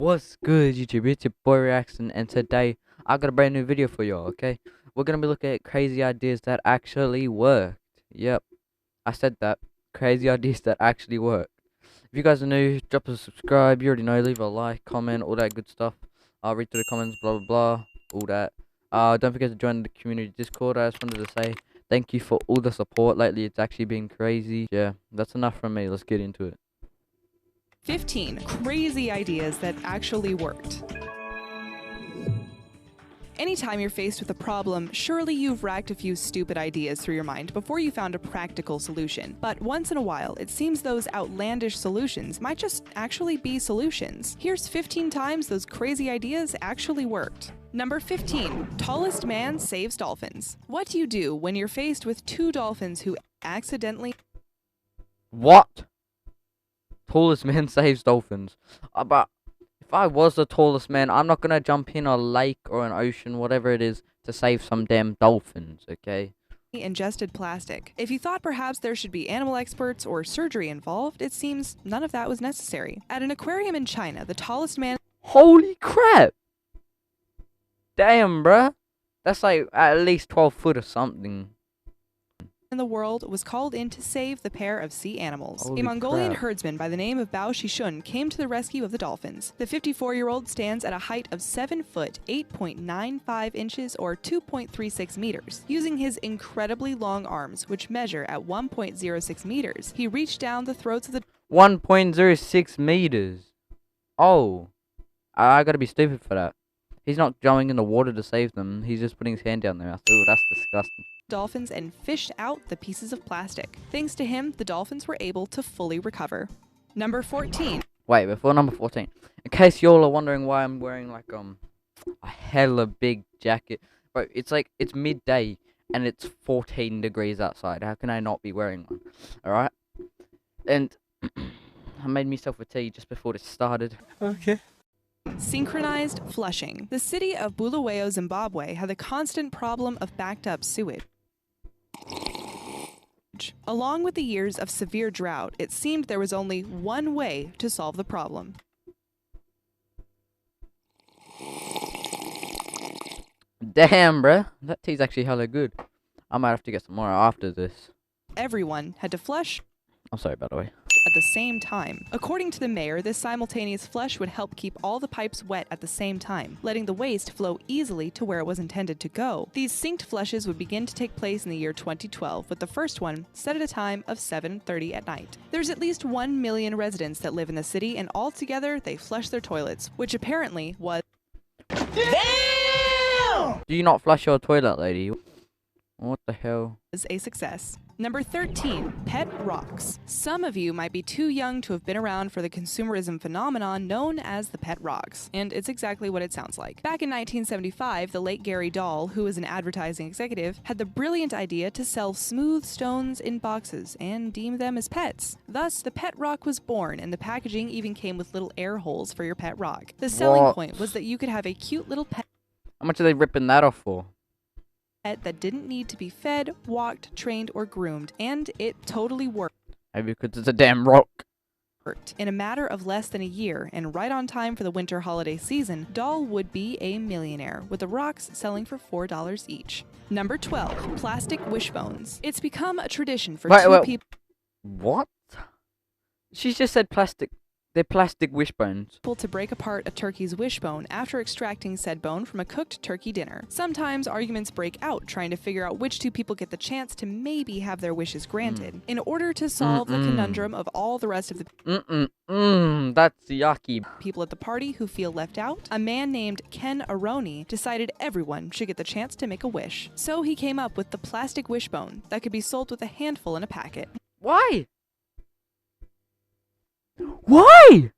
What's good, YouTube? It's your boy Reactzn, and today I got a brand new video for y'all. Okay, we're gonna be looking at crazy ideas that actually worked. Yep, I said that. Crazy ideas that actually work. If you guys are new, drop a subscribe. You already know. Leave a like, comment, all that good stuff. I'll read through the comments, blah blah blah, all that. Don't forget to join the community Discord. I just wanted to say thank you for all the support lately. It's actually been crazy. Yeah, that's enough from me. Let's get into it. 15 crazy ideas that actually worked. Anytime you're faced with a problem, surely you've racked a few stupid ideas through your mind before you found a practical solution. But once in a while, it seems those outlandish solutions might just actually be solutions. Here's 15 times those crazy ideas actually worked. Number 15. Tallest man saves dolphins. What do you do when you're faced with two dolphins who accidentally... What? Tallest man saves dolphins. But if I was the tallest man, I'm not gonna jump in a lake or an ocean, whatever it is, to save some damn dolphins, okay? ingested plastic. If you thought perhaps there should be animal experts or surgery involved, it seems none of that was necessary. At an aquarium in China, the tallest man... Holy crap! Damn, bruh. That's like at least 12 foot or something. in the world was called in to save the pair of sea animals. Holy a Mongolian crap. herdsman by the name of Bao Shishun came to the rescue of the dolphins. The 54-year-old stands at a height of 7 foot 8.95 inches or 2.36 meters. Using his incredibly long arms, which measure at 1.06 meters, he reached down the throats of the 1.06 meters. Oh. I gotta be stupid for that. He's not jumping in the water to save them. He's just putting his hand down there. Ooh, that's disgusting. dolphins and fished out the pieces of plastic. Thanks to him, the dolphins were able to fully recover. Number 14. Wait, before number 14. In case y'all are wondering why I'm wearing like a hella big jacket. Bro, it's like it's midday and it's 14 degrees outside. How can I not be wearing one? Alright? And I made myself a tea just before this started. Okay. Synchronized flushing. The city of Bulawayo, Zimbabwe had the constant problem of backed up sewage. Along with the years of severe drought, it seemed there was only one way to solve the problem. Damn, bruh. That tea's actually hella good. I might have to get some more after this. Everyone had to flush I'm sorry, by the way. at the same time. According to the mayor, this simultaneous flush would help keep all the pipes wet at the same time, letting the waste flow easily to where it was intended to go. These synced flushes would begin to take place in the year 2012, with the first one set at a time of 7:30 at night. There's at least 1 million residents that live in the city, and altogether they flush their toilets, which apparently was... Damn! Do you not flush your toilet, lady? What the hell? a success. Number 13, pet rocks. Some of you might be too young to have been around for the consumerism phenomenon known as the pet rocks, and it's exactly what it sounds like. Back in 1975, the late Gary Dahl, who was an advertising executive, had the brilliant idea to sell smooth stones in boxes and deem them as pets. Thus, the pet rock was born, and the packaging even came with little air holes for your pet rock. The selling point was that you could have a cute little pet. How much are they ripping that off for? That didn't need to be fed, walked, trained, or groomed, and it totally worked. Maybe because it's a damn rock. In a matter of less than a year, and right on time for the winter holiday season, Dahl would be a millionaire, with the rocks selling for $4 each. Number 12, plastic wishbones. It's become a tradition for two people. What? She just said plastic. They're plastic wishbones. To break apart a turkey's wishbone after extracting said bone from a cooked turkey dinner. Sometimes arguments break out trying to figure out which two people get the chance to maybe have their wishes granted. In order to solve the conundrum of all the rest of the that's yucky. people at the party who feel left out, a man named Ken Aroni decided everyone should get the chance to make a wish. So he came up with the plastic wishbone that could be sold with a handful in a packet. Why? Why?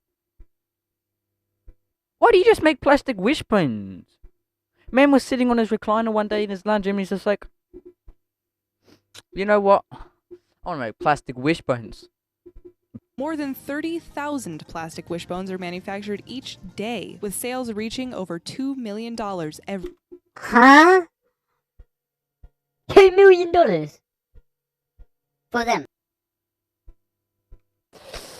Why do you just make plastic wishbones? Man was sitting on his recliner one day in his lounge and he's just like, you know what? I want to make plastic wishbones. More than 30,000 plastic wishbones are manufactured each day, with sales reaching over $2 million every... Huh? $2 million? For them.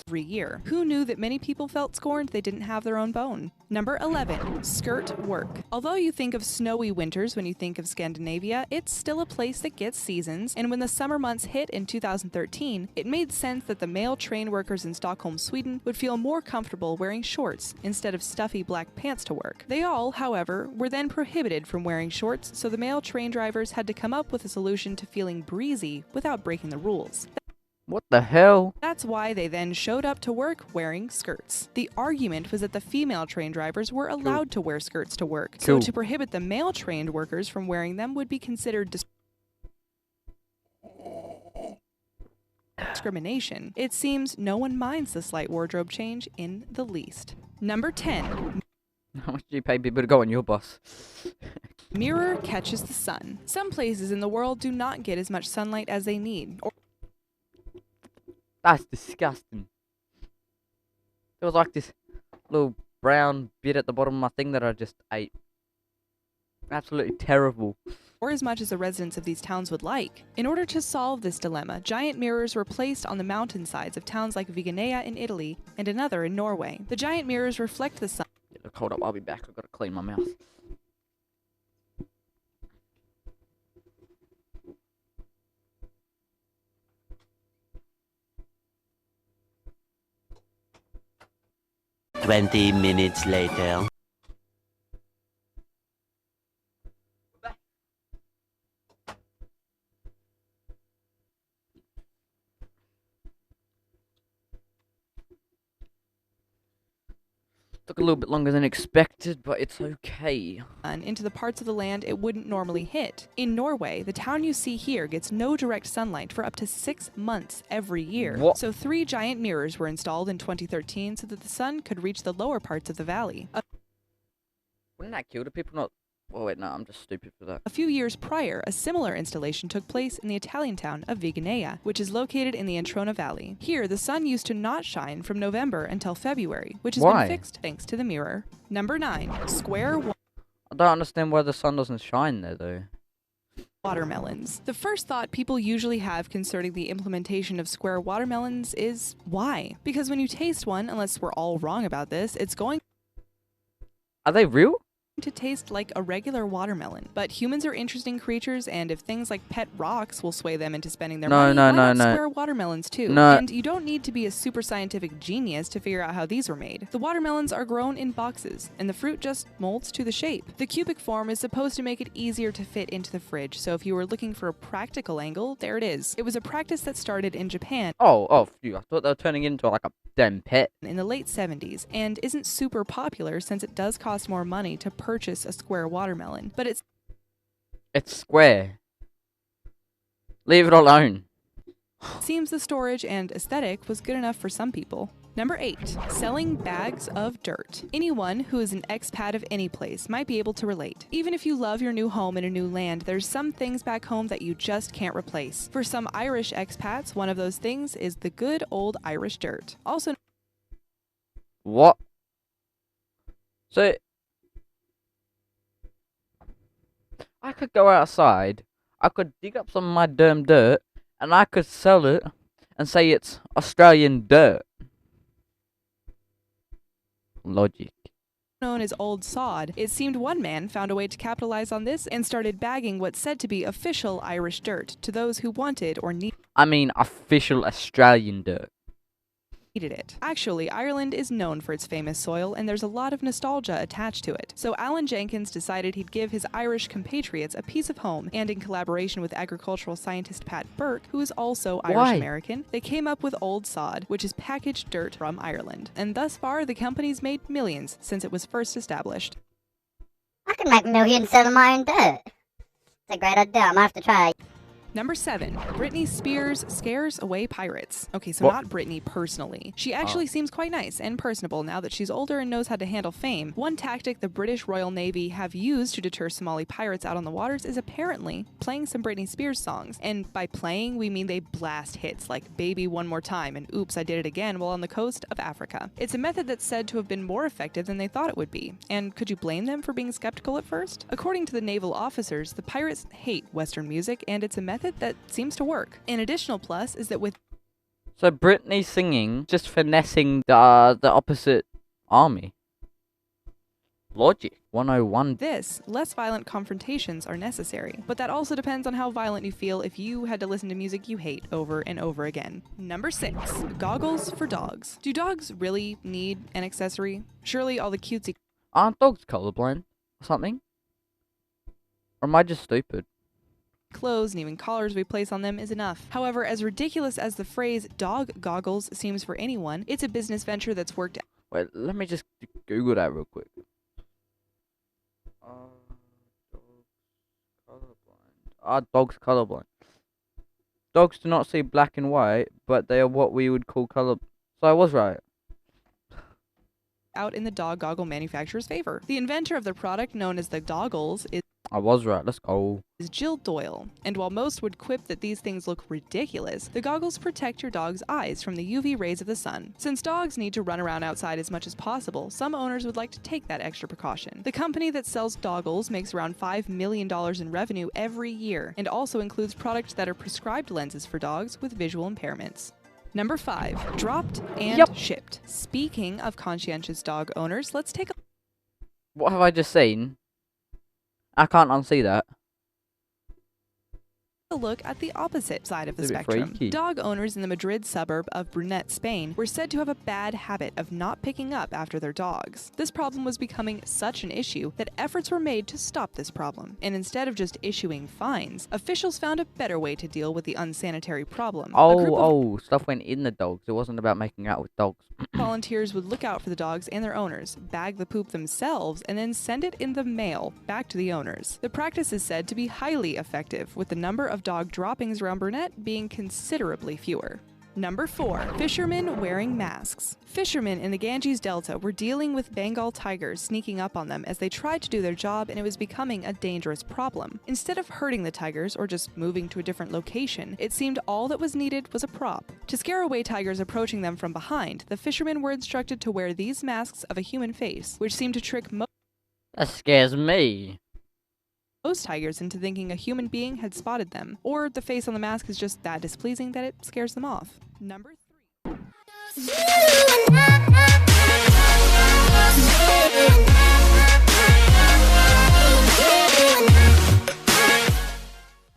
every year. Who knew that many people felt scorned they didn't have their own bone? Number 11. Skirt work. Although you think of snowy winters when you think of Scandinavia, it's still a place that gets seasons, and when the summer months hit in 2013, it made sense that the male train workers in Stockholm, Sweden would feel more comfortable wearing shorts instead of stuffy black pants to work. They all, however, were then prohibited from wearing shorts, so the male train drivers had to come up with a solution to feeling breezy without breaking the rules. What the hell? That's why they then showed up to work wearing skirts. The argument was that the female train drivers were allowed to wear skirts to work, so to prohibit the male trained workers from wearing them would be considered discrimination. It seems no one minds the slight wardrobe change in the least. Number 10. How much do you pay people to go on your bus? Mirror catches the sun. Some places in the world do not get as much sunlight as they need. That's disgusting. There was like this little brown bit at the bottom of my thing that I just ate. Absolutely terrible. Or as much as the residents of these towns would like. In order to solve this dilemma, giant mirrors were placed on the mountainsides of towns like Viganea in Italy and another in Norway. The giant mirrors reflect the sun. Look, hold up, I'll be back. I've got to clean my mouth. Twenty minutes later. Took a little bit longer than expected, but it's okay. Into the parts of the land it wouldn't normally hit. In Norway, the town you see here gets no direct sunlight for up to 6 months every year. What? So 3 giant mirrors were installed in 2013 so that the sun could reach the lower parts of the valley. Wouldn't that kill the people? Not. Oh wait, no, I'm just stupid for that. A few years prior, a similar installation took place in the Italian town of Viganea, which is located in the Antrona Valley. Here, the sun used to not shine from November until February, which has Why? been fixed thanks to the mirror. Number 9. Square I don't understand why the sun doesn't shine there though. watermelons. The first thought people usually have concerning the implementation of square watermelons is why? Because when you taste one, unless we're all wrong about this, it's going Are they real? to taste like a regular watermelon. But humans are interesting creatures, and if things like pet rocks will sway them into spending their money, why not square watermelons too? No. And you don't need to be a super scientific genius to figure out how these were made. The watermelons are grown in boxes, and the fruit just molds to the shape. The cubic form is supposed to make it easier to fit into the fridge, so if you were looking for a practical angle, there it is. It was a practice that started in Japan Oh, phew. I thought they were turning into like a damn pet. in the late 70s, and isn't super popular since it does cost more money to purchase a square watermelon, but It's square. Leave it alone. seems the storage and aesthetic was good enough for some people. Number 8. Selling bags of dirt. Anyone who is an expat of any place might be able to relate. Even if you love your new home in a new land, there's some things back home that you just can't replace. For some Irish expats, one of those things is the good old Irish dirt. Also, What? So I could go outside, I could dig up some of my damn dirt, and I could sell it and say it's Australian dirt. Logic. known as Old Sod, it seemed one man found a way to capitalize on this and started bagging what's said to be official Irish dirt to those who wanted or needed Official Australian dirt. it. Actually, Ireland is known for its famous soil, and there's a lot of nostalgia attached to it. So Alan Jenkins decided he'd give his Irish compatriots a piece of home, and in collaboration with agricultural scientist Pat Burke, who is also Irish American, they came up with Old Sod, which is packaged dirt from Ireland. And thus far, the company's made millions since it was first established. I could make millions selling my own dirt. It's a great idea. I might have to try. Number 7. Britney Spears scares away pirates. Okay, so What? not Britney personally. She actually seems quite nice and personable now that she's older and knows how to handle fame. One tactic the British Royal Navy have used to deter Somali pirates out on the waters is apparently playing some Britney Spears songs. And by playing, we mean they blast hits like Baby One More Time and Oops, I Did It Again while on the coast of Africa. It's a method that's said to have been more effective than they thought it would be. And could you blame them for being skeptical at first? According to the naval officers, the pirates hate Western music, and it's a method that seems to work. An additional plus is that with So Britney singing, just finessing the opposite army. Logic 101. Less violent confrontations are necessary, but that also depends on how violent you feel if you had to listen to music you hate over and over again. Number 6. Goggles for dogs. Do dogs really need an accessory? Surely all the cutesy Aren't dogs colorblind or something? Or am I just stupid? clothes and even collars we place on them is enough. However, as ridiculous as the phrase dog goggles seems for anyone, it's a business venture that's worked out. Wait, let me just Google that real quick. Dogs colorblind. Dogs do not see black and white, but they are what we would call color. So I was right. Out in the dog goggle manufacturer's favor. The inventor of the product, known as the goggles, I was right. Let's go. is Jill Doyle. And while most would quip that these things look ridiculous, the goggles protect your dog's eyes from the UV rays of the sun. Since dogs need to run around outside as much as possible, some owners would like to take that extra precaution. The company that sells goggles makes around $5 million in revenue every year, and also includes products that are prescribed lenses for dogs with visual impairments. Number 5. Dropped and shipped. Speaking of conscientious dog owners, let's take What have I just seen? I can't unsee that. a look at the opposite side of the It's a bit spectrum. freaky. Dog owners in the Madrid suburb of Brunet, Spain, were said to have a bad habit of not picking up after their dogs. This problem was becoming such an issue that efforts were made to stop this problem. And instead of just issuing fines, officials found a better way to deal with the unsanitary problem. A group of Stuff went in the dogs. It wasn't about making out with dogs. volunteers would look out for the dogs and their owners, bag the poop themselves, and then send it in the mail back to the owners. The practice is said to be highly effective, with the number of dog droppings around Burnett being considerably fewer. Number 4. Fishermen wearing masks. Fishermen in the Ganges Delta were dealing with Bengal tigers sneaking up on them as they tried to do their job, and it was becoming a dangerous problem. Instead of hurting the tigers or just moving to a different location, it seemed all that was needed was a prop. To scare away tigers approaching them from behind, the fishermen were instructed to wear these masks of a human face, which seemed to trick That scares me. most tigers into thinking a human being had spotted them, or the face on the mask is just that displeasing that it scares them off. Number 3.